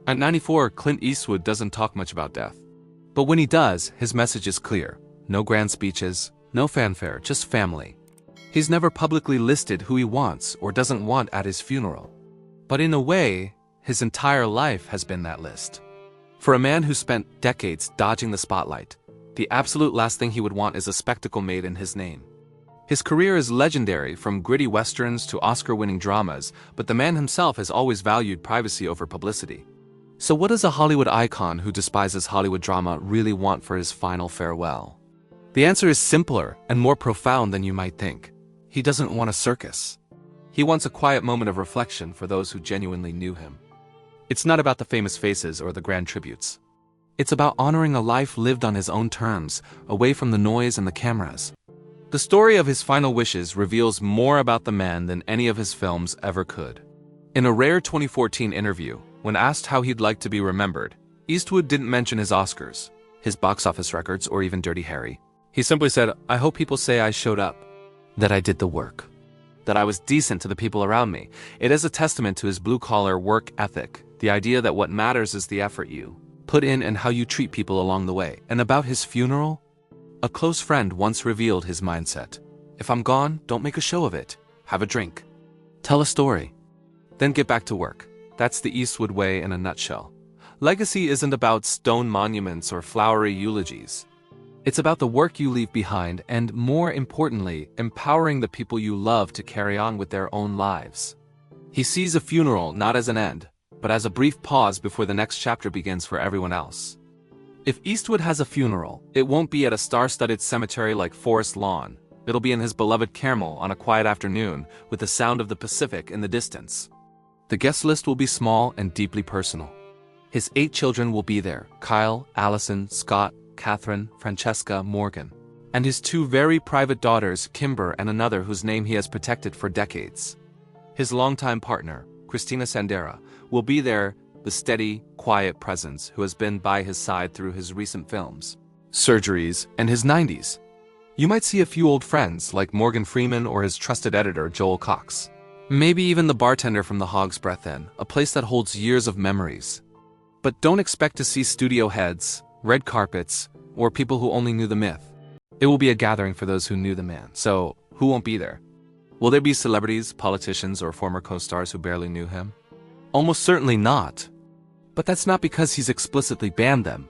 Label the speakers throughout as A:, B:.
A: At 94, Clint Eastwood doesn't talk much about death. But when he does, his message is clear. No grand speeches, no fanfare, just family. He's never publicly listed who he wants or doesn't want at his funeral. But in a way, his entire life has been that list. For a man who spent decades dodging the spotlight, the absolute last thing he would want is a spectacle made in his name. His career is legendary, from gritty westerns to Oscar-winning dramas, but the man himself has always valued privacy over publicity. So what does a Hollywood icon who despises Hollywood drama really want for his final farewell? The answer is simpler and more profound than you might think. He doesn't want a circus. He wants a quiet moment of reflection for those who genuinely knew him. It's not about the famous faces or the grand tributes. It's about honoring a life lived on his own terms, away from the noise and the cameras. The story of his final wishes reveals more about the man than any of his films ever could. In a rare 2014 interview, when asked how he'd like to be remembered, Eastwood didn't mention his Oscars, his box office records, or even Dirty Harry. He simply said, "I hope people say I showed up, that I did the work, that I was decent to the people around me." It is a testament to his blue-collar work ethic, the idea that what matters is the effort you put in and how you treat people along the way. And about his funeral, a close friend once revealed his mindset. If I'm gone, don't make a show of it. Have a drink. Tell a story. Then get back to work. That's the Eastwood way in a nutshell. Legacy isn't about stone monuments or flowery eulogies. It's about the work you leave behind and, more importantly, empowering the people you love to carry on with their own lives. He sees a funeral not as an end, but as a brief pause before the next chapter begins for everyone else. If Eastwood has a funeral, it won't be at a star-studded cemetery like Forest Lawn. It'll be in his beloved Carmel on a quiet afternoon with the sound of the Pacific in the distance. The guest list will be small and deeply personal. His 8 children will be there: Kyle, Allison, Scott, Catherine, Francesca, Morgan. And his 2 very private daughters, Kimber and another whose name he has protected for decades. His longtime partner, Christina Sandera, will be there, the steady, quiet presence who has been by his side through his recent films, surgeries, and his 90s. You might see a few old friends like Morgan Freeman or his trusted editor, Joel Cox. Maybe even the bartender from the Hog's Breath Inn, a place that holds years of memories. But don't expect to see studio heads, red carpets, or people who only knew the myth. It will be a gathering for those who knew the man. So, who won't be there? Will there be celebrities, politicians, or former co-stars who barely knew him? Almost certainly not. But that's not because he's explicitly banned them.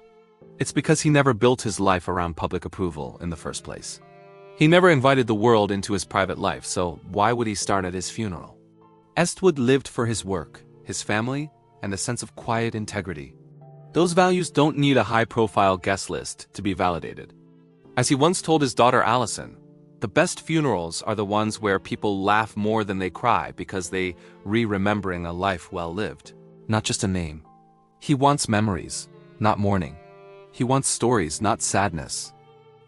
A: It's because he never built his life around public approval in the first place. He never invited the world into his private life, so why would he start at his funeral? Eastwood lived for his work, his family, and a sense of quiet integrity. Those values don't need a high-profile guest list to be validated. As he once told his daughter Allison, the best funerals are the ones where people laugh more than they cry because they remembering a life well lived, not just a name. He wants memories, not mourning. He wants stories, not sadness.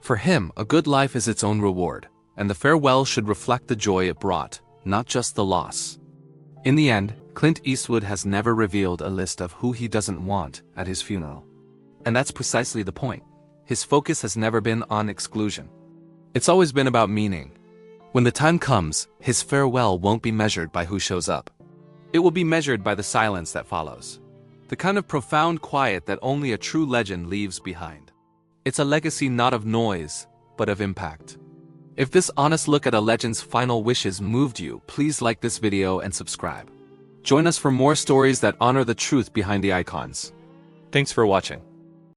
A: For him, a good life is its own reward, and the farewell should reflect the joy it brought, not just the loss. In the end, Clint Eastwood has never revealed a list of who he doesn't want at his funeral. And that's precisely the point. His focus has never been on exclusion. It's always been about meaning. When the time comes, his farewell won't be measured by who shows up. It will be measured by the silence that follows. The kind of profound quiet that only a true legend leaves behind. It's a legacy not of noise, but of impact. If this honest look at a legend's final wishes moved you, please like this video and subscribe. Join us for more stories that honor the truth behind the icons. Thanks for watching.